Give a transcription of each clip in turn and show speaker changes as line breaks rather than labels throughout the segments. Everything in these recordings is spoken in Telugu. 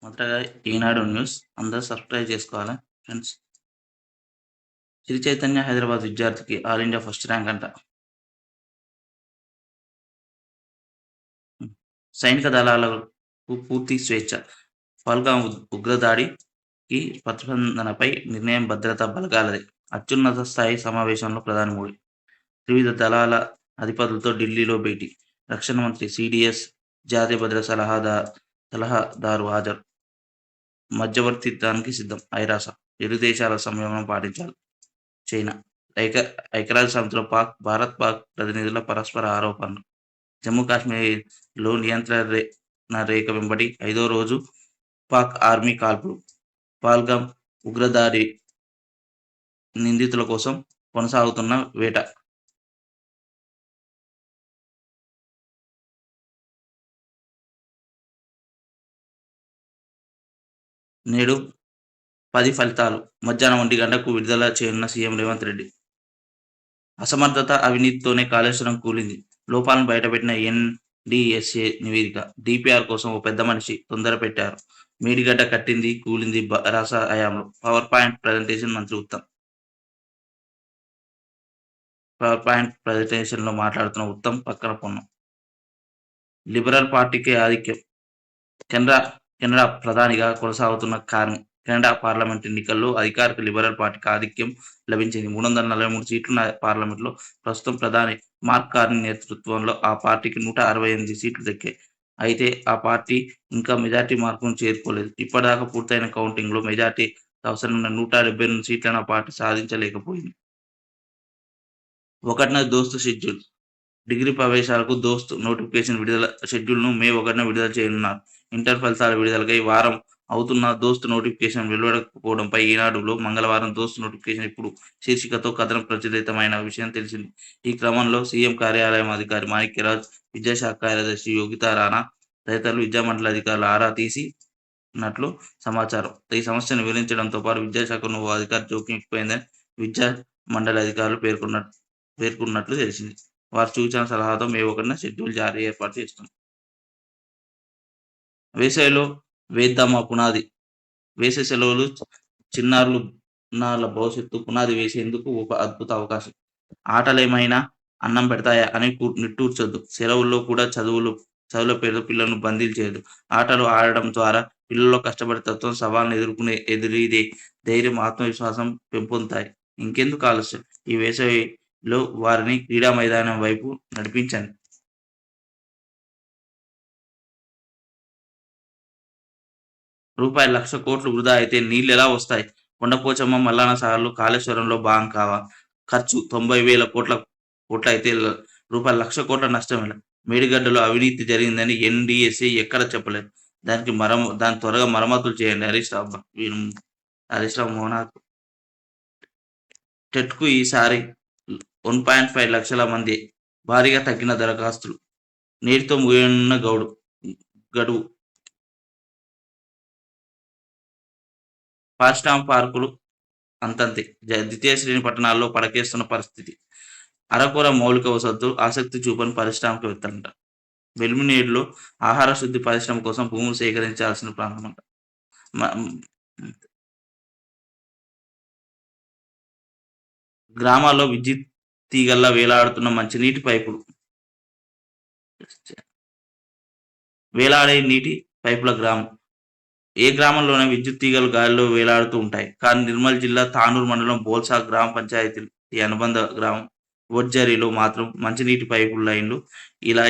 మొదటగా ఈనాడు న్యూస్ అందరూ సబ్స్క్రైబ్ చేసుకోవాలా ఫ్రెండ్స్. శ్రీ చైతన్య హైదరాబాద్ విద్యార్థికి ఆల్ ఇండియా ఫస్ట్ ర్యాంక్ అంట. సైనిక దళాలకు పూర్తి స్వేచ్ఛ. పహల్గామ్ ఉగ్రదాడికి ప్రతిస్పందనపై నిర్ణయం భద్రతా బలగాలదే. అత్యున్నత స్థాయి సమావేశంలో ప్రధాని మోడీ. త్రివిధ దళాల అధిపతులతో ఢిల్లీలో భేటీ. రక్షణ మంత్రి సిడిఎస్, జాతీయ భద్రతా సలహాదారు హాజరు. మధ్యవర్తిత్వానికి సిద్ధం ఐరాస. ఇరు దేశాల సంయమనం పాటించాలి చైనా. ఐక్యరాజ్య సమితిలో భారత్-పాక్ ప్రతినిధుల పరస్పర ఆరోపణలు. జమ్మూ కాశ్మీర్లో నియంత్రణ రేఖ వెంబడి 5వ రోజు పాక్ ఆర్మీ కాల్పులు. పహల్గామ్ ఉగ్రదాడి నిందితుల కోసం కొనసాగుతున్న వేట. నేడు 10 ఫలితాలు. మధ్యాహ్నం 1 గంటకు విడుదల చేయనున్న సీఎం రేవంత్ రెడ్డి. అసమర్థత, అవినీతితోనే కాళేశ్వరం కూలింది. లోపాలను బయటపెట్టిన ఎన్డీఎస్ఏ నివేదిక. డీపీఆర్ కోసం ఓ పెద్ద మనిషి తొందర పెట్టారు. మేడిగడ్డ కట్టింది, కూలింది రాస హయాంలో. పవర్ పాయింట్ ప్రజెంటేషన్ మంత్రి ఉత్తమ్. పవర్ పాయింట్ ప్రజెంటేషన్లో మాట్లాడుతున్న ఉత్తమ్ పక్కన పొన్నం. లిబరల్ పార్టీకే ఆధిక్యం. కెనడా ప్రధానిగా కొనసాగుతున్న కెనడా పార్లమెంట్ ఎన్నికల్లో అధికారిక లిబరల్ పార్టీకి ఆధిక్యం లభించింది. 343 సీట్లున్న పార్లమెంట్లో ప్రస్తుతం ప్రధాని మార్క్ కార్నీ నేతృత్వంలో ఆ పార్టీకి 168 సీట్లు దక్కాయి. అయితే ఆ పార్టీ ఇంకా మెజార్టీ మార్కును చేరుకోలేదు. ఇప్పటిదాకా పూర్తయిన కౌంటింగ్లో మెజార్టీ అవసరమైన 172 సీట్లను ఆ పార్టీ సాధించలేకపోయింది. 1న దోస్తు షెడ్యూల్. డిగ్రీ ప్రవేశాలకు దోస్త్ నోటిఫికేషన్ షెడ్యూల్ను మే 1న విడుదల చేయనున్నారు. ఇంటర్ ఫలితాల విడుదలకై వారం అవుతున్న దోస్త్ నోటిఫికేషన్ వెలువడకపోవడంపై ఈనాడులో మంగళవారం దోస్త్ నోటిఫికేషన్ ఇప్పుడు శీర్షికతో కథనం ప్రచురితమైన విషయం తెలిసింది. ఈ క్రమంలో సీఎం కార్యాలయం అధికారి మాణిక్యరాజ్, విద్యాశాఖ కార్యదర్శి యోగితా రాణా తదితరులు విద్యామండలి అధికారులు ఆరా తీసినట్లు సమాచారం. ఈ సమస్యను వివరించడంతో పాటు విద్యాశాఖను ఓ అధికారి జోక్యం ఎక్కువైందని విద్యా మండలి అధికారులు పేర్కొన్నట్లు తెలిసింది. వారి సూచన సలహాతో మే 1న షెడ్యూల్ జారీ ఏర్పాటు చేస్తుంది. వేసవిలో వేద్దామా పునాది. వేసవి సెలవులు చిన్నారుల భవిష్యత్తు పునాది వేసేందుకు ఒక అద్భుత అవకాశం. ఆటలేమైనా అన్నం పెడతాయా అని నిట్టూర్చొద్దు. సెలవుల్లో కూడా చదువుల పేరుతో పిల్లలను బందీలు చేయొద్దు. ఆటలు ఆడడం ద్వారా పిల్లల్లో కష్టపడే తత్వం, సవాళ్లను ఎదురీదే ధైర్యం, ఆత్మవిశ్వాసం పెంపొందుతాయి. ఇంకెందుకు ఆలస్యం? ఈ వేసవిలో వారిని క్రీడా మైదానం వైపు నడిపించండి. ₹1,00,000 కోట్లు వృధా అయితే నీళ్లెలా వస్తాయి? కొండపోచమ్మ, మల్లన్న సాగర్లు కాళేశ్వరంలో భాగం కావా? ఖర్చు 90,000 కోట్లయితే ₹1,00,000 కోట్ల నష్టమేలా? మేడిగడ్డలో అవినీతి జరిగిందని ఎన్డీఎస్ఏ ఎక్కడా చెప్పలేదు. దాన్ని త్వరగా మరమ్మతులు చేయండి. హరీష్ రావు మోనార్క్. టెట్‌కు ఈసారి 1.5 లక్షల మంది. భారీగా తగ్గిన దరఖాస్తులు. నేటితో ముగియనున్న గడువు. పారిశ్రామిక పార్కులు అంతంతే. ద్వితీయ శ్రేణి పట్టణాల్లో పడకేస్తున్న పరిస్థితి. అరకొర మౌలిక వసతులు ఆసక్తి చూపని పారిశ్రామికవేత్తలంట. వెల్మినేడులో ఆహార శుద్ధి పరిశ్రమ కోసం భూములు సేకరించాల్సిన ప్రాంతమంట. గ్రామాల్లో విద్యుత్ తీగల్లా వేలాడుతున్న మంచినీటి పైపులు. వేలాడే నీటి పైపుల గ్రామం. ఏ గ్రామంలోనే విద్యుత్ తీగలు గాలిలో వేలాడుతూ ఉంటాయి. కానీ నిర్మల్ జిల్లా తానూరు మండలం బోల్సా గ్రామ పంచాయతీ అనుబంధ గ్రామం వడ్జరిలో మాత్రం మంచినీటి పైపు లైన్లు ఇలా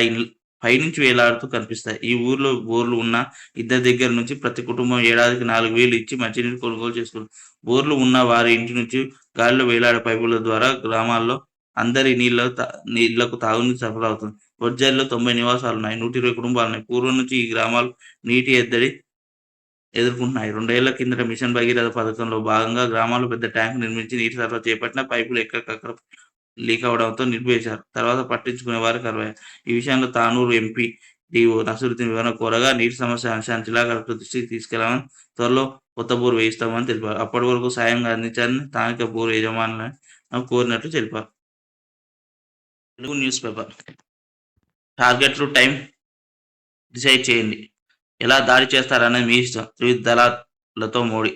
పైనుంచి వేలాడుతూ కనిపిస్తాయి. ఈ ఊర్లో బోర్లు ఉన్న ఇద్దరి దగ్గర నుంచి ప్రతి కుటుంబం ఏడాదికి 4,000 ఇచ్చి మంచినీరు కొనుగోలు చేసుకుంది. బోర్లు ఉన్న వారి ఇంటి నుంచి గాలిలో వేలాడే పైపుల ద్వారా గ్రామాల్లో అందరి నీళ్లకు తాగునీరు సరఫరా అవుతుంది. వడ్జరిలో 90 నివాసాలున్నాయి. 120 కుటుంబాలున్నాయి. పూర్వం నుంచి ఈ గ్రామాలు నీటి ఎద్దడి ఎదుర్కొంటున్నాయి. 2 ఏళ్ల కిందట మిషన్ భగీరథ పథకంలో భాగంగా గ్రామాల్లో పెద్ద ట్యాంకు నిర్మించి నీటి సరఫరా చేపట్టిన పైపులు ఎక్కడికక్కడ లీక్ అవడంతో నిలిపివేశారు. తర్వాత పట్టించుకునే వారు కరువయ్యారు. ఈ విషయంలో తానూరు ఎంపీ డీఓ నసరుద్దీన్ వివరణ కోరగా నీటి సమస్య అంశాన్ని జిల్లా కలెక్టర్ దృష్టికి తీసుకెళ్లామని, త్వరలో కొత్త బోరు వేయిస్తామని తెలిపారు. అప్పటి వరకు సాయం అందించాలని స్థానిక బోరు యజమానులను కోరినట్లు తెలిపారు. Telugu news paper. టార్గెట్లు, టైం డిసైడ్ చేయండి. ఎలా దాడి చేస్తారనేది మీ ఇష్టం. త్రివిధ దళాలతో మోడీ.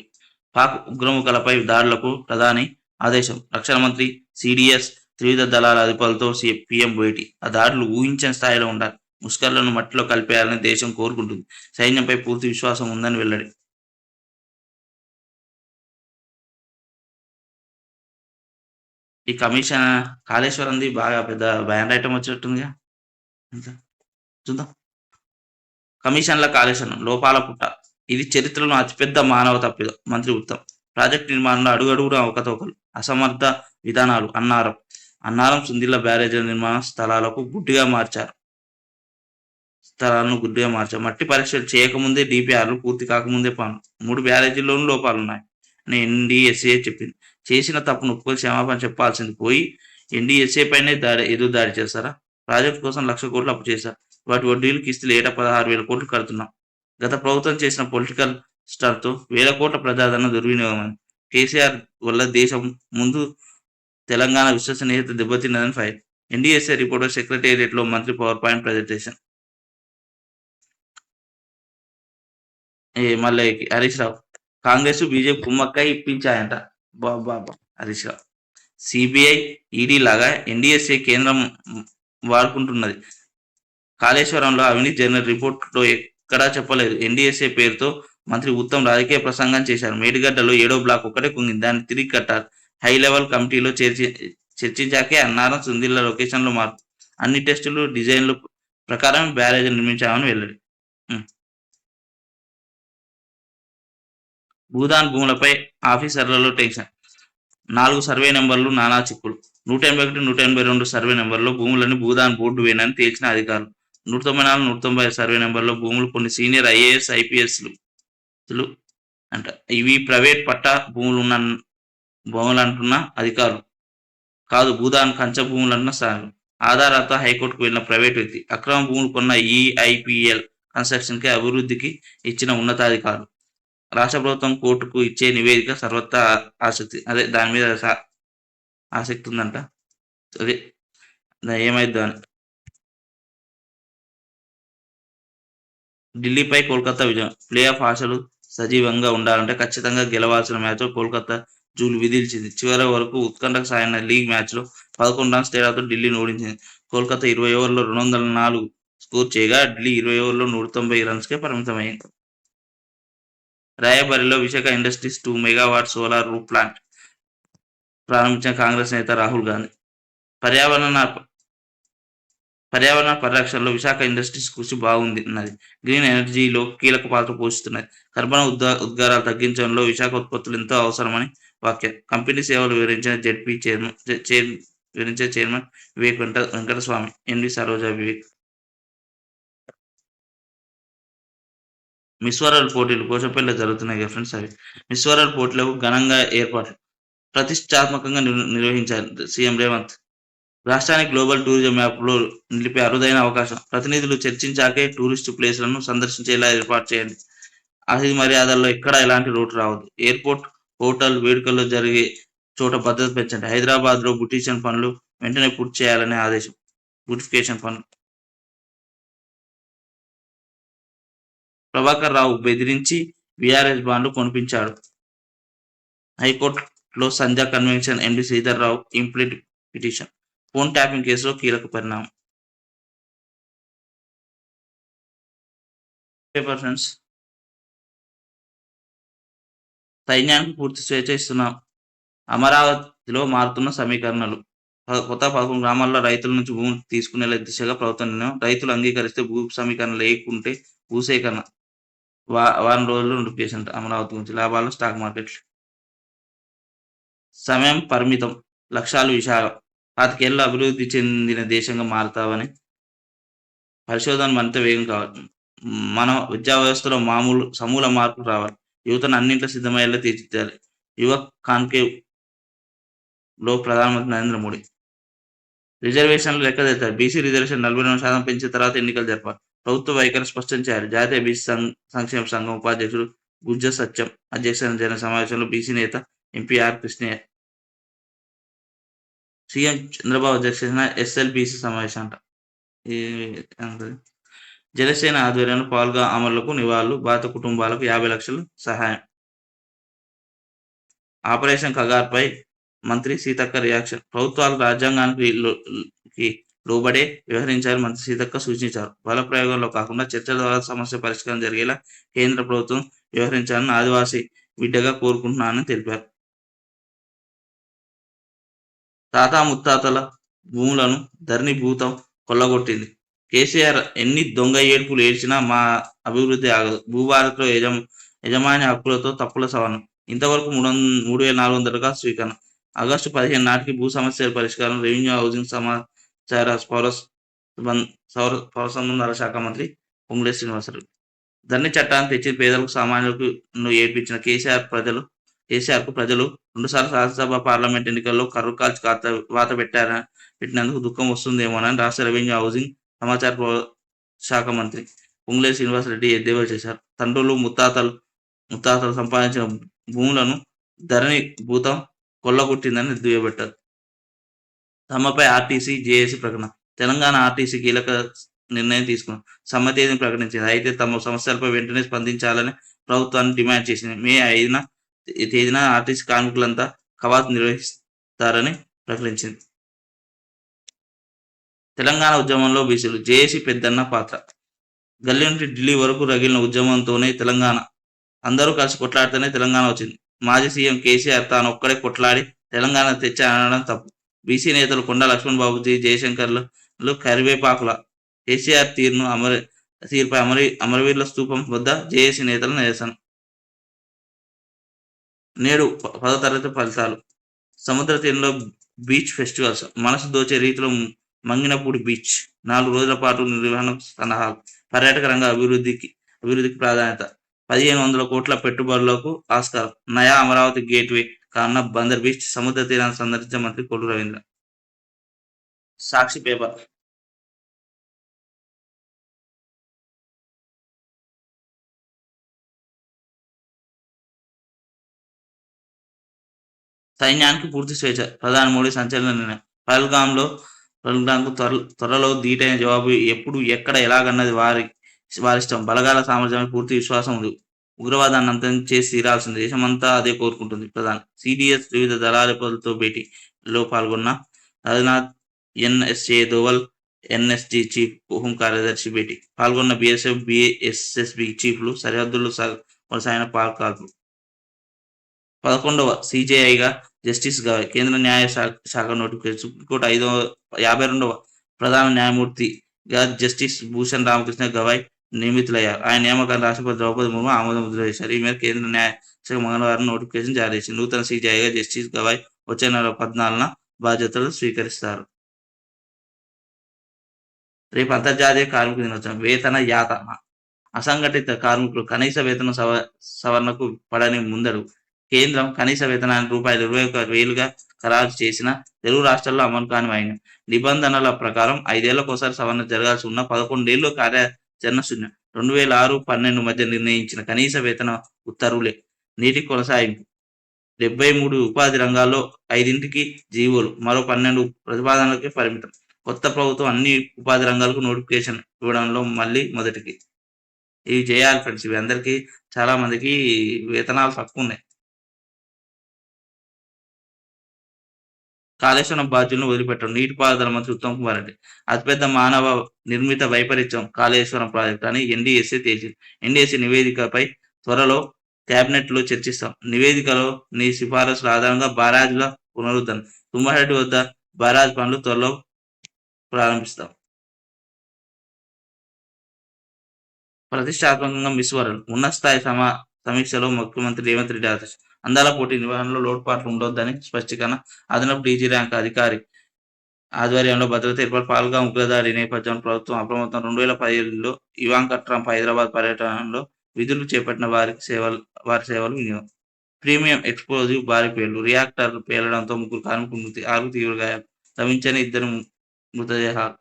పాక్ ఉగ్రముఖలపై దాడులకు ప్రధాని ఆదేశం. రక్షణ మంత్రి, సీడీఎస్, త్రివిధ దళాల అధిపతులతో పీఎం భేటీ. ఆ దాడులు ఊహించని స్థాయిలో ఉండాలి. ముష్కరులను మట్టిలో కలిపేయాలని దేశం కోరుకుంటుంది. సైన్యంపై పూర్తి విశ్వాసం ఉందని వెల్లడి. ఈ కమిషన్ కాళేశ్వరంది బాగా పెద్ద బ్యాన్ ఐటమ్ వచ్చినట్టుందిగా. ఎంత? చూద్దాం. కమిషన్ల కాళేశ్వరం లోపాల పుట్ట. ఇది చరిత్రలో అతిపెద్ద మానవ తప్పిదం. మంత్రి ఉత్తమ్. ప్రాజెక్టు నిర్మాణంలో అడుగడుగునా అవకతవకలు, అసమర్థ విధానాలు. అన్నారం సుందిళ్ల బ్యారేజీల నిర్మాణ స్థలాలను గుడ్డిగా మార్చారు. మట్టి పరీక్షలు చేయకముందే డిపిఆర్లు పూర్తి కాకముందే పనులు. 3 బ్యారేజీల్లోనూ లోపాలున్నాయి అని ఎన్డీఎస్ఏ చెప్పింది. చేసిన తప్పును ఒప్పుకొని క్షమాపణ చెప్పాల్సింది పోయి ఎన్డీఎస్ఏ పైనే ఎదురు దాడి చేస్తారా? ప్రాజెక్టు కోసం 1,00,000 కోట్లు అప్పు చేశారు. వాటి వడ్డీలు, కిస్తులు ఏటా 16,000 కోట్లు కడుతున్నాం. గత ప్రభుత్వం చేసిన పొలిటికల్ స్టార్తో వేల కోట్ల ప్రజాదరణ దుర్వినియోగమైంది. కేసీఆర్ వల్ల దేశం ముందు తెలంగాణ విశ్వసనీయత దెబ్బతిన్నదని ఫైర్. ఎన్డీఎస్ఏ రిపోర్టర్ సెక్రటేరియట్లో మంత్రి పవర్ పాయింట్ ప్రజెంటేషన్. మళ్ళీ హరీష్ రావు. కాంగ్రెస్, బీజేపీ కుమ్మక్కై ఇప్పించాయంట. బాబా హరీష్ రావు. సిబిఐ, ఈడీ లాగా ఎన్డీఎస్ఏ కేంద్రం వాడుకుంటున్నది. కాళేశ్వరంలో అవినీతి జరిగిన రిపోర్టులో ఎక్కడా చెప్పలేదు. ఎన్డీఎస్ఏ పేరుతో మంత్రి ఉత్తమ్ రాజకీయ ప్రసంగం చేశారు. మేడిగడ్డలో 7వ బ్లాక్ ఒక్కటే కుంగింది. దాన్ని తిరిగి కట్టారు. హై లెవెల్ కమిటీలో చర్చించాకే అన్నారం సుందిళ్ల లొకేషన్లో మార్పు. అన్ని టెస్టులు, డిజైన్లు ప్రకారం బ్యారేజ్ నిర్మించామని వెల్లడి. భూదాన్ భూములపై ఆఫీసర్లలో టెన్షన్. 4 సర్వే నెంబర్లు నానా చిక్కులు. 181, 182 సర్వే నెంబర్లో భూములన్నీ భూదాన్ బోర్డు వేనని తేల్చిన అధికారులు. 194, 195 సర్వే నెంబర్లో భూములు కొన్ని సీనియర్ ఐఏఎస్, ఐపీఎస్లు అంట. ఇవి ప్రైవేట్ పట్టా భూములంటున్న అధికారులు కాదు, భూదాన్ కంచ భూములన్న సాగు. ఆధారాలతో హైకోర్టుకు వెళ్లిన ప్రైవేట్ వ్యక్తి. అక్రమ భూములు కొన్న ఈఐపీఎల్ కన్స్ట్రక్షన్కి అభివృద్ధికి ఇచ్చిన ఉన్నతాధికారులు. రాష్ట్ర ప్రభుత్వం కోర్టుకు ఇచ్చే నివేదిక సర్వత్రా ఆసక్తి. అదే దాని మీద ఆసక్తి ఉందంట. అదే ఏమైద్దో అని. ఢిల్లీపై కోల్కతా విజయం. ప్లే ఆఫ్ ఆశలు సజీవంగా ఉండాలంటే ఖచ్చితంగా గెలవాల్సిన మ్యాచ్లో కోల్కతా జూలు విధిల్చింది. చివరి వరకు ఉత్కంఠకు సాగిన లీగ్ మ్యాచ్లో 11 రన్స్ తేడాతో ఢిల్లీని ఓడించింది. కోల్కతా 20 ఓవర్లలో 204 స్కోర్ చేయగా ఢిల్లీ 20 ఓవర్లలో 190 రన్స్కే పరిమితమైంది. రాయబరిలో Visakha industries 2 megawatt solar roof plant ప్రారంభించిన కాంగ్రెస్ నేత రాహుల్ గాంధీ. పర్యావరణ పరిరక్షణలో విశాఖ ఇండస్ట్రీస్ కృషి బాగుంది. గ్రీన్ ఎనర్జీలో కీలక పాత్ర పోషిస్తున్నాయి. కర్బన ఉద్గారాలు తగ్గించడంలో విశాఖ ఉత్పత్తులు ఎంతో అవసరమని వాక్యం. కంపెనీ సేవలు వివరించిన చైర్మన్ వివేక్ వెంకటస్వామి, ఎండి సరోజా వివేక్. మిస్ వరల్డ్ పోటీలు పోచంపల్లిలో జరుగుతున్నాయి కదా ఫ్రెండ్స్. అవి మిస్ వరల్డ్ పోటీలకు ఘనంగా ఏర్పాట్లు ప్రతిష్టాత్మకంగా నిర్వహించారు సీఎం రేవంత్. రాష్ట్రానికి గ్లోబల్ టూరిజం మ్యాప్లో నిలిపే అరుదైన అవకాశం. ప్రతినిధులు చర్చించాకే టూరిస్టు ప్లేస్లను సందర్శించేలా ఏర్పాటు చేయండి. అతిథి మర్యాదల్లో ఎక్కడా ఎలాంటి లోటు రావద్దు. ఎయిర్పోర్ట్, హోటల్, వేడుకల్లో జరిగే చోట భద్రత పెంచండి. హైదరాబాద్లో బ్యూటిషియన్ పనులు వెంటనే పూర్తి చేయాలనే ఆదేశం. బ్యూటిఫికేషన్ పనులు. ప్రభాకర్ రావు బెదిరించి బీఆర్ఎస్ బాండ్లు కొనిపించాడు. హైకోర్టులో సంధ్య కన్వెన్షన్ ఎండి శ్రీధర్ రావు ఇంప్లీట్ పిటిషన్. ఫోన్ ట్యాపింగ్ కేసులో కీలక పరిణామం. Paper friends. సైన్యానికి పూర్తి స్వేచ్ఛ ఇస్తున్నాం. అమరావతిలో మారుతున్న సమీకరణలు. కొత్త 11 గ్రామాల్లో రైతుల నుంచి భూములు తీసుకునే దిశగా ప్రభుత్వం నిర్ణయం. రైతులు అంగీకరిస్తే భూ సమీకరణ, లేకుంటే భూసేకరణ. వారం రోజుల్లో నోటిఫికేషన్. అమరావతి గురించి. లాభాలు స్టాక్ మార్కెట్. సమయం పరిమితం, లక్ష్యాలు విశాలం. 25 ఏళ్ళలో అభివృద్ధి చెందిన దేశంగా మారుతామని పరిశోధన మరింత వేగం కావాలి. మన విద్యా వ్యవస్థలో సమూల మార్పులు రావాలి. యువతను అన్నింట్లో సిద్ధమయ్యేలా తీర్చిదిద్దాలి. యువ కాన్క్లేవ్ లో ప్రధానమంత్రి నరేంద్ర మోడీ. రిజర్వేషన్లు లెక్కదెత్తారు. బీసీ రిజర్వేషన్ 42% పెంచిన తర్వాత ఎన్నికలు జరపాలి. ప్రభుత్వ వైఖరి స్పష్టం చేయాలి. జాతీయ బీసీ సంక్షేమ సంఘం ఉపాధ్యక్షుడు గుజ్జ సత్యం అధ్యక్షతన జరిగిన సమావేశంలో బీసీ నేత MP R Krishnaiah. CM Chandrababu అధ్యక్షతన ఎస్ఎల్బీసీ సమావేశం అంట. జనసేన ఆధ్వర్యంలో పాల్గా అమరులకు నివాళులు, బాధిత కుటుంబాలకు 50 లక్షలు సహాయం. ఆపరేషన్ కగార్‌పై మంత్రి సీతక్క రియాక్షన్. ప్రభుత్వాలు రాజ్యాంగానికి లోబడే వ్యవహరించాలని మంత్రి సీతక్క సూచించారు. బలప్రయోగంలో కాకుండా చర్చల ద్వారా సమస్య పరిష్కారం జరిగేలా కేంద్ర ప్రభుత్వం వ్యవహరించాలని ఆదివాసీ బిడ్డగా కోరుకుంటున్నానని తెలిపారు. తాత ముత్తాతల భూములను ధరణి భూతం కొల్లగొట్టింది. కేసీఆర్ ఎన్ని దొంగ ఏడ్పులు ఏడ్చినా మా అభివృద్ధి ఆగదు. భూభారత్లో యజమాని హక్కులతో తప్పుల సవరణ. ఇంతవరకు 3,400గా స్వీకరణ. ఆగస్టు 15 నాటికి భూ సమస్యల పరిష్కారం. రెవెన్యూ, హౌసింగ్, సమాచార, పౌర సంబంధాల శాఖ మంత్రి పొంగులేటి శ్రీనివాసరెడ్డి. ధరణి చట్టాన్ని తెచ్చి పేదలకు, సామాన్యులకు ఏడ్పించిన కేసీఆర్కు ప్రజలు 2 సార్లు శాసనసభ, పార్లమెంట్ ఎన్నికల్లో కర్రు కాల్చి వాత పెట్టినందుకు దుఃఖం వస్తుందేమోనని రాష్ట్ర రెవెన్యూ, హౌసింగ్, సమాచార శాఖ మంత్రి పొంగులేటి శ్రీనివాసరెడ్డి ఎద్దేవా చేశారు. తండ్రులు, ముత్తాతలు సంపాదించిన భూములను ధరణి భూతం కొల్లగొట్టిందని దుయ్యబట్టారు. సమ్మెపై ఆర్టీసీ, జేఏసీ ప్రకటన. తెలంగాణ ఆర్టీసీ కీలక నిర్ణయం తీసుకుంది. సమ్మె తేదీని ప్రకటించింది. అయితే తమ సమస్యలపై వెంటనే స్పందించాలని ప్రభుత్వాన్ని డిమాండ్ చేసింది. మే 5న తేదీన ఆర్టీసీ కార్మికులంతా కవాతు నిర్వహిస్తారని ప్రకటించింది. తెలంగాణ ఉద్యమంలో బీసీలు, జేఏసీ పెద్దన్న పాత్ర. గల్లీ నుండి ఢిల్లీ వరకు రగిలిన ఉద్యమంతోనే తెలంగాణ. అందరూ కలిసి కొట్లాడితేనే తెలంగాణ వచ్చింది. మాజీ సీఎం కేసీఆర్ తాను ఒక్కడే కొట్లాడి తెలంగాణ తెచ్చానడం తప్పు. బీసీ నేతలు కొండా లక్ష్మణ్ బాబుజీ, జయశంకర్లు కరివేపాకుల. కేసీఆర్ తీరుపై అమరవీరుల స్తూపం వద్ద జేఏసీ నేతల నిరసన. నేడు 10వ తరగతి ఫలితాలు. సముద్ర తీరంలో బీచ్ ఫెస్టివల్స్. మనసు దోచే రీతిలో మంగినపూడి బీచ్. 4 రోజుల పాటు నిర్వహణకు సన్నాహాలు. పర్యాటక రంగ అభివృద్ధికి ప్రాధాన్యత. 1,500 కోట్ల పెట్టుబడులకు ఆస్కారం. నయా అమరావతి గేట్వే కానున్న బందర్ బీచ్. సముద్ర తీరాన్ని సందర్శించిన మంత్రి కొల్లు రవీంద్ర. సాక్షి పేపర్. సైన్యానికి పూర్తి స్వేచ్ఛ. ప్రధాని మోడీ సంచలన నిర్ణయం. పహల్గామ్కు త్వరలో ధీటైన జవాబు. ఎప్పుడు, ఎక్కడ, ఎలాగన్నది వారిష్టం. బలగాల సామర్థ్యంపై పూర్తి విశ్వాసం ఉంది. ఉగ్రవాదాన్ని అంతం చేసి తీరాల్సింది. దేశమంతా అదే కోరుకుంటుంది. ప్రధాని సిడిఎస్ వివిధ దళాధిపతులతో భేటీలో పాల్గొన్న Rajnath. NSA Doval, NSG chief home కార్యదర్శి భేటీ. పాల్గొన్న బీఎస్ఎఫ్, బీఎస్ఎస్బీ చీఫ్లు. సరిహద్దుల్లో కొనసాగిన పాక్ కాల్పులు. 11వ సీజేఐగా జస్టిస్ గవాయ్. కేంద్ర న్యాయ శాఖ నోటిఫికేషన్. సుప్రీంకోర్టు 52వ ప్రధాన న్యాయమూర్తిగా జస్టిస్ భూషణ్ రామకృష్ణ గవాయ్ నియమితులయ్యారు. ఆయన నియామకాన్ని రాష్ట్రపతి ద్రౌపది ముర్ము ఆమోద ముద్ర వేశారు. ఈ మేరకు కేంద్ర న్యాయ శాఖ మంగళవారం నోటిఫికేషన్ జారీ చేసింది. నూతన సీజేఐగా జస్టిస్ గవాయ్ వచ్చే నెల 14న బాధ్యతలు స్వీకరిస్తారు. రేపు అంతర్జాతీయ కార్మిక దినోత్సవం. వేతన యాతన. అసంఘటిత కార్మికులు కనీస వేతన సవరణకు పడని ముందడుగు. కేంద్రం కనీస వేతనాన్ని రూ. 21,000గా ఖరారు చేసిన తెలుగు రాష్ట్రాల్లో అమలు కాని వైనం. నిబంధనల ప్రకారం 5 ఏళ్లకోసారి సవరణ జరగాల్సి ఉన్న 11 ఏళ్లు కార్యాచరణ శూన్యం. 2006-12 మధ్య నిర్ణయించిన కనీస వేతన ఉత్తర్వులే నేటికి కొనసాగింపు. 73 ఉపాధి రంగాల్లో 5కి జీవోలు, మరో 12 ప్రతిపాదనలకే పరిమితం. కొత్త ప్రభుత్వం అన్ని ఉపాధి రంగాలకు నోటిఫికేషన్ ఇవ్వడంలో మళ్ళీ మొదటికి. ఇవి చేయాలి ఫ్రెండ్స్. ఇవి అందరికీ, చాలా మందికి వేతనాలు తక్కువ ఉన్నాయి. కాళేశ్వరం బాధ్యులను వదిలిపెట్టడం. నీటిపారుదల మంత్రి ఉత్తమ్ కుమార్ రెడ్డి. అతిపెద్ద మానవ నిర్మిత వైపరీత్యం కాళేశ్వరం ప్రాజెక్టు అని ఎన్డీఎస్ఏ తేల్చింది. ఎన్డీఎస్ఏ నివేదికపై త్వరలో క్యాబినెట్లో చర్చిస్తాం. నివేదికలో నీ సిఫారసుల ఆధారంగా బారాజుల పునరుద్ధరణ. తుమ్మహెడ్డి వద్ద బారాజ్ పనులు త్వరలో ప్రారంభిస్తాం. ప్రతిష్టాత్మకంగా మిస్ వరల్డ్. ఉన్నత స్థాయి సమీక్షలో ముఖ్యమంత్రి రేవంత్ రెడ్డి ఆదేశం. అందాల పోటీ నిర్వహణలో లోటుపాట్లు ఉండొద్దని స్పష్టీకరణ. అదనపు డీజీ ర్యాంక్ అధికారి ఆధ్వర్యంలో భద్రత ఏర్పాటు. పాల్గాం ఉగ్రదాడి నేపథ్యంలో ప్రభుత్వం అప్రమత్తం. 2017లో ఇవాంకా ట్రంప్ హైదరాబాద్ పర్యటనలో విధులు చేపట్టిన వారి సేవలు వినియోగం. ప్రీమియం ఎక్స్ప్లోజివ్ భారీ పేలుడు. రియాక్టర్ పేలడంతో 3 కార్మికులు మృతి, 6 తీవ్ర గాయాలు. రవించని 2 మృతదేహాలు.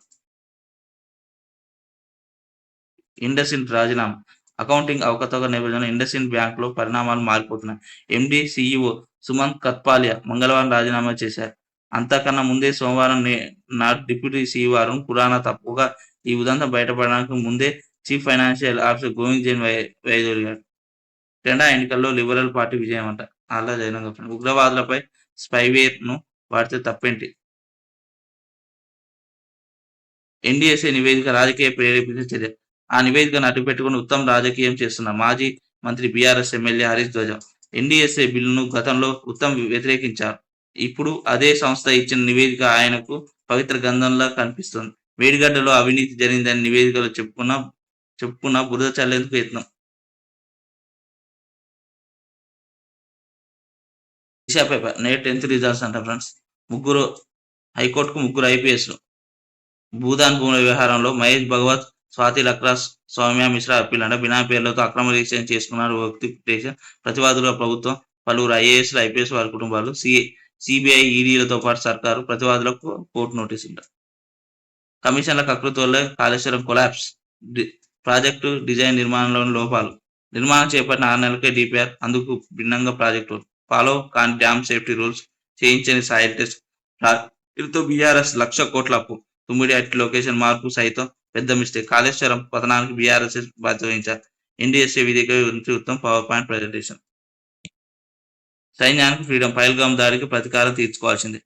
ఇండస్ఇండ్ రాజీనామా. అకౌంటింగ్ అవకతవకల నేపథ్యంలో ఇండస్ఇండ్ బ్యాంక్లో పరిణామాలు మారిపోతున్నాయి. ఎండీ, సీఈఓ సుమంత్ కత్పాలియా మంగళవారం రాజీనామా చేశారు. అంతకన్నా ముందే సోమవారం నాడు డిప్యూటీ సీఈఓ అరుణ్ ఖురానా తప్పుగా ఈ ఉదంతం బయటపడడానికి ముందే chief financial officer Govind Jain వైదొలిగాడు. కెనడా ఎన్నికల్లో లిబరల్ పార్టీ విజయమంట. అల్లా జైనంగా ఉగ్రవాదులపై స్పైవేర్‌ను వాడితే తప్పేంటి? ఎన్డీఎస్ఏ నివేదిక రాజకీయ ప్రేరేపిత చర్య. ఆ నివేదికను అడ్డుపెట్టుకొని ఉత్తమ్ రాజకీయం చేస్తున్న మాజీ మంత్రి బీఆర్ఎస్ ఎమ్మెల్యే హరీష్ ధ్వజ ఎన్డీఎస్ఏ బిల్లును గతంలో ఉత్తమ్ వ్యతిరేకించారు. ఇప్పుడు అదే సంస్థ ఇచ్చిన నివేదిక ఆయనకు పవిత్ర గంధంలా కనిపిస్తుంది. మేడిగడ్డలో అవినీతి జరిగిందని నివేదికలో చెప్పుకున్న బురద చల్లేందుకు యత్నం. దిశ పేపర్ నేట్ 10థ్ రిజల్ట్స్ అంట ఫ్రెండ్స్. ముగ్గురు హైకోర్టుకు ముగ్గురు ఐపీఎస్‌లు. భూదాన్ భూముల వ్యవహారంలో మహేష్ భగవత్, స్వాతి లక్రాస్, సౌమ్య మిశ్రా అప్పీల్ అంట. బినామీ పేర్లతో అక్రమ రిజిస్ట్రేషన్ చేసుకున్నారు ఓ వ్యక్తి పిటిషన్. ప్రతివాదులుగా ప్రభుత్వం, పలువురు ఐఏఎస్‌లు, ఐపీఎస్ వారి కుటుంబాలు, సీబీఐ, ఈడీలతో పాటు సర్కారు. ప్రతివాదులకు కోర్టు నోటీసులు. కమిషన్ల కకృతి వల్లే కాళేశ్వరం కొలాప్స్. ప్రాజెక్టు డిజైన్ నిర్మాణంలోని లోపాలు. నిర్మాణం చేపట్టిన 6 నెలలకే డీపీఆర్, అందుకు భిన్నంగా ప్రాజెక్టు ఫాలో కాని డ్యామ్ సేఫ్టీ రూల్స్, చేయించని సాయిల్ టెస్ట్. దీంతో బీఆర్ఎస్ 1,00,000 కోట్ల అప్పు. తుమ్మిడిహట్టి లొకేషన్ మార్పు సైతం పెద్ద మిస్టేక్. కాళేశ్వరం పతనానికి బీఆర్ఎస్ బాధ్యత వహించారు. ఎన్డీఎస్ఏ వేదిక గురించి ఉత్తమ్ పవర్ పాయింట్ ప్రజెంటేషన్. సైన్యానికి ఫ్రీడమ్, పహల్గామ్ దాడికి ప్రతీకారం తీర్చుకోవాల్సిందే.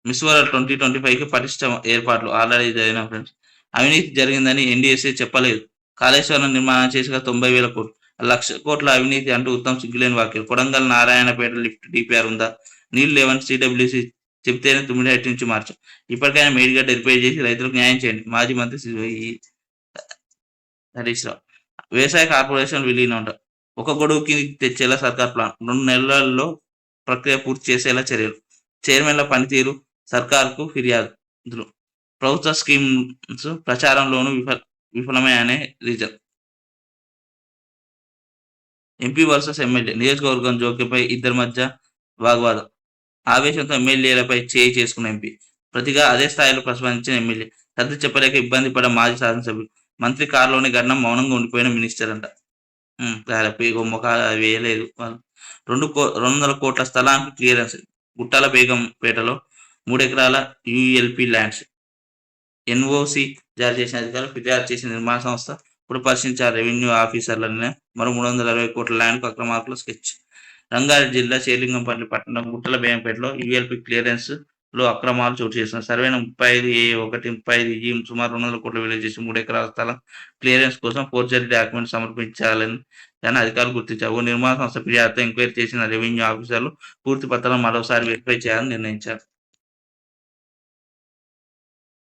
మిస్ వరల్డ్ 2025కి పటిష్ట ఏర్పాట్లు ఆల్రెడీ జరిగిన ఫ్రెండ్స్. అవినీతి జరిగిందని ఎన్డీఎస్ఏ చెప్పలేదు. కాళేశ్వరం నిర్మాణం చేసిన 90,000 కోట్లు, 1,00,000 కోట్ల అవినీతి అంటూ ఉత్తమ్ సిగ్గులేని వ్యాఖ్యలు. కొడంగల్ నారాయణపేట లిఫ్ట్ డీపీఆర్ ఉందా? నీళ్లు లేవని సీడబ్ల్యూసీ చెబితేనే తుమ్మిడిహట్టి నుంచి మార్చాం. ఇప్పటికైనా మేడిగడ్డ రిపేర్ చేసి రైతులకు న్యాయం చేయండి. మాజీ మంత్రి హరీష్ రావు. వ్యవసాయ కార్పొరేషన్ విలీనం అంట. ఒక గొడుగుకి తెచ్చేలా సర్కార్ ప్లాన్. 2 నెలల్లో ప్రక్రియ పూర్తి చేసేలా చర్యలు. చైర్మన్ల పనితీరు సర్కార్కు ఫిర్యాదులు. ప్రభుత్వ స్కీమ్స్ ప్రచారంలోనూ విఫలమయ్యాయనే రీజన్. MP versus MLA. నియోజకవర్గం జోక్యంపై ఇద్దరి మధ్య వాగ్వాదం. ఆవేశంతో ఎమ్మెల్యేలపై చేయి చేసుకున్న ఎంపీ. ప్రతిగా అదే స్థాయిలో ప్రతిస్పందించిన ఎమ్మెల్యే. సర్ది చెప్పలేక ఇబ్బంది పడ్డ మాజీ శాసనసభ్యులు. మంత్రి కారులోనే గండం, మౌనంగా ఉండిపోయిన మినిస్టర్ అంట. వేయలేదు వాళ్ళు. 200 కోట్ల స్థలానికి క్లియరెన్స్. గుట్టాల బేగంపేటలో 3 ఎకరాల యూఎల్పీ ల్యాండ్స్. ఎన్ఓసి జారీ చేసిన అధికారులు ఫిర్యాదు చేసిన నిర్మాణ సంస్థ ఇప్పుడు పరిశీలించారు రెవెన్యూ ఆఫీసర్లనే. మరో 320 కోట్ల ల్యాండ్కు అక్రమార్కుల స్కెచ్. రంగారెడ్డి జిల్లా శేర్లింగంపల్లి పట్టణం గుట్టల బేగంపేటలో యూఎల్పీ క్లియరెన్స్ లో అక్రమాలు చోటు చేసుకున్నారు. సర్వేను 35A1, 35E సుమారు 200 కోట్లు విలువ చేసి 3 ఎకరాల స్థలం క్లియరెన్స్ కోసం ఫోర్జరీ డాక్యుమెంట్ సమర్పించాలని అధికారులు గుర్తించారు. ఓ నిర్మాణ సంస్థ ఫిర్యాదుతో ఎంక్వైరీ చేసిన రెవెన్యూ ఆఫీసర్లు పూర్తి పత్రాలను మరోసారి వెరిఫై చేయాలని నిర్ణయించారు.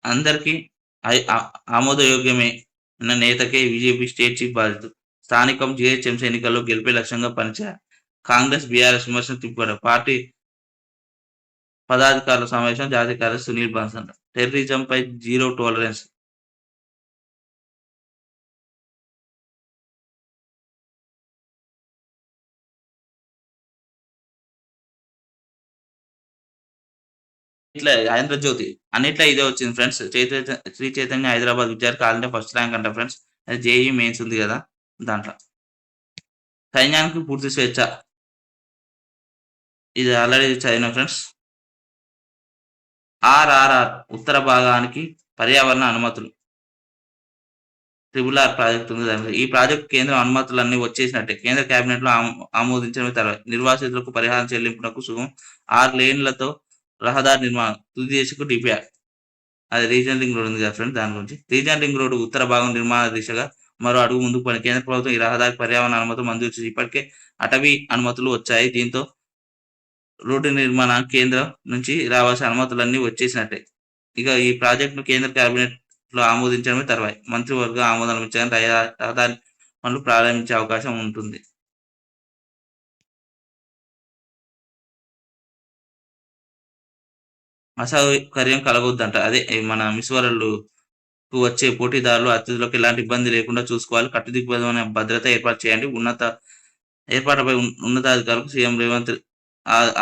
అందరికీ ఆమోదయోగ్యమే అన్న నేతకే బీజేపీ స్టేట్ చీఫ్ బాధ్యత. స్థానికం జీహెచ్ఎంసీ ఎన్నికల్లో గెలిపే లక్ష్యంగా పనిచేయాలి. కాంగ్రెస్, బీఆర్ఎస్ విమర్శలు తిప్పారు. పార్టీ పదాధికారుల సమావేశం. జాతీయ కార్యదర్శి సునీల్ బన్సల్. టెర్రరిజంపై జీరో టాలరెన్స్. ఇట్లా ఆంధ్రజ్యోతి అన్నిట్లో ఇదే వచ్చింది ఫ్రెండ్స్. శ్రీ చైతన్య హైదరాబాద్ విద్యార్థి కావాలంటే ఫస్ట్ ర్యాంక్ అంట ఫ్రెండ్స్. అది జేఈ మెయిన్స్ ఉంది కదా దాంట్లో. సైన్యానికి పూర్తి స్వేచ్ఛ. ఇది ఆల్రెడీ చదివిన ఫ్రెండ్స్. ఆర్ఆర్ఆర్ ఉత్తర భాగానికి పర్యావరణ అనుమతులు. ట్రిబుల్ ఆర్ ప్రాజెక్ట్ ఉంది దాని మీద. ఈ ప్రాజెక్ట్ కేంద్రం అనుమతులన్నీ వచ్చేసినట్టే. కేంద్ర కేబినెట్లో ఆమోదించడమే తర్వాత నిర్వాసితులకు పరిహారం చెల్లింపునకు సుగం. 6 లేన్లతో రహదారి నిర్మాణం. తుది దశకు డీపీఆర్. అది రీజనల్ రింగ్ రోడ్ ఉంది కదా ఫ్రెండ్స్, దాని గురించి. రీజనల్ రింగ్ రోడ్డు ఉత్తర భాగం నిర్మాణ దిశగా మరో అడుగు ముందుకు పడి కేంద్ర ప్రభుత్వం ఈ రహదారికి పర్యావరణ అనుమతులు మంజూరు చేసి ఇప్పటికే అటవీ అనుమతులు వచ్చాయి. దీంతో రోడ్డు నిర్మాణానికి కేంద్రం నుంచి రావాల్సిన అనుమతులన్నీ వచ్చేసినట్టే. ఇక ఈ ప్రాజెక్టును కేంద్ర కేబినెట్ లో ఆమోదించడమే తర్వాయి. మంత్రివర్గ ఆమోదం ఇచ్చాక రహదారి పనులు ప్రారంభించే అవకాశం ఉంటుంది. అసౌకర్యం కలగొద్దంట. అదే మన మిస్ వరల్డ్ కు వచ్చే పోటీదారులు, అతిథులకు ఎలాంటి ఇబ్బంది లేకుండా చూసుకోవాలి. కట్టుదిట్టమైన భద్రత ఏర్పాటు చేయండి. ఏర్పాట్లపై ఉన్నతాధికారులకు సీఎం రేవంత్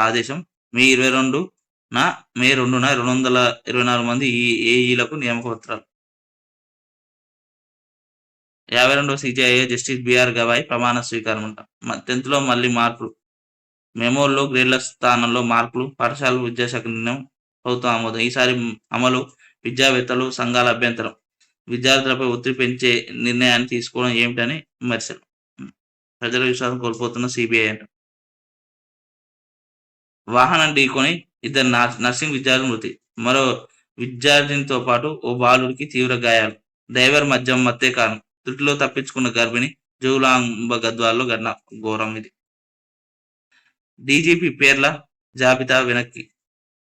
ఆదేశం. మే 22న 224 మంది ఏఈలకు నియామక పత్రాలు. 52వ సీజేఐ జస్టిస్ బీఆర్ గవాయ్ ప్రమాణ స్వీకారం అంట. 10th మళ్లీ మార్పులు. మెమోల్లో గ్రేడ్ల స్థానంలో మార్పులు. పాఠశాల విద్యాశాఖ నిర్ణయం. ప్రభుత్వం ఆమోదం. ఈసారి అమలు విద్యావేత్తలు, సంఘాల అభ్యంతరం. విద్యార్థులపై ఒత్తిడి పెంచే నిర్ణయాన్ని తీసుకోవడం ఏమిటని విమర్శలు. ప్రజల విశ్వాసం కోల్పోతున్న సీబీఐ అంట. వాహనం ఢీకొని ఇద్దరు నర్సింగ్ విద్యార్థులు మృతి. మరో విద్యార్థినితో పాటు ఓ బాలుడికి తీవ్ర గాయాలు. డ్రైవర్ మద్యం మత్తే కారణం. త్రుటిలో తప్పించుకున్న గర్భిణి. జోగులాంబ గద్వాల్లో ఘటన ఘోరం ఇది. డీజీపీ పేర్ల జాబితా వెనక్కి.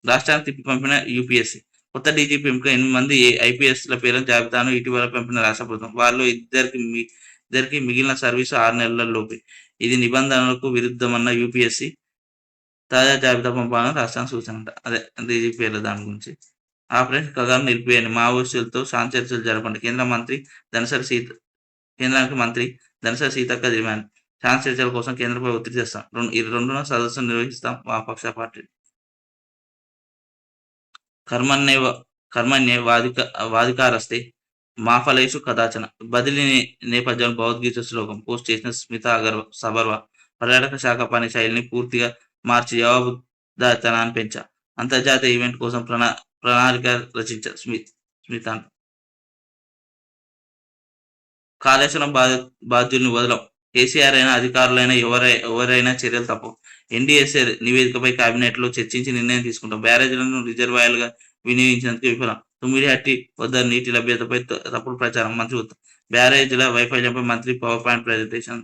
రాష్ట్రానికి తిప్పి పంపిన యూపీఎస్సీ. కొత్త డీజీపీ ఎంపిక 8 మంది ఐపీఎస్ల పేర్ల జాబితాను ఇటీవల పంపిన రాష్ట్ర ప్రభుత్వం. వారిలో ఇద్దరికి మిగిలిన సర్వీసు 6 నెలల్లోపే. ఇది నిబంధనలకు విరుద్ధమన్న యూపీఎస్సీ తాజా జాబితా పంపాలని రాష్ట్రానికి సూచన అంట. అదే డీజీపీ పేర్ల దాని గురించి. ఆపరేషన్ కగారు నిలిపేయండి, మావోయిస్టులతో శాంతి చర్చలు జరపండి. కేంద్రానికి మంత్రి ధనసరి సీతక్క డిమాండ్. శాంతి చర్చల కోసం కేంద్రంపై ఒత్తిడి చేస్తాం. 2న సదస్సును నిర్వహిస్తాం. వామపక్ష పార్టీ. కర్మణ్యే వాధికారస్తే మా ఫలేషు కదాచన. బదిలీ నేపథ్యంలో భగవద్గీత శ్లోకం పోస్ట్ చేసిన స్మితా సబర్వా. పర్యాటక శాఖ పని శైలిని పూర్తిగా మార్చి జవాబుదారితనాన్ని పెంచా. అంతర్జాతీయ ఈవెంట్ కోసం ప్రణాళిక రచించారు స్మిత. కాళేశ్వరం బాధ్యుల్ని వదలం. కేసీఆర్ అయినా అధికారులైనా ఎవరైనా చర్యలు తప్పవు. ఎన్డీఎస్ఏ నివేదికపై కేబినెట్లో చర్చించి నిర్ణయం తీసుకుంటాం. బ్యారేజీలను రిజర్వాయర్లుగా వినియోగించేందుకు విఫలం. తుమ్మిడిహట్టి వద్ద నీటి లభ్యతపై తప్పుడు ప్రచారం. మంత్రి ఉత్తమ్. బ్యారేజీల వైఫల్యంపై మంత్రి పవర్ పాయింట్ ప్రజెంటేషన్.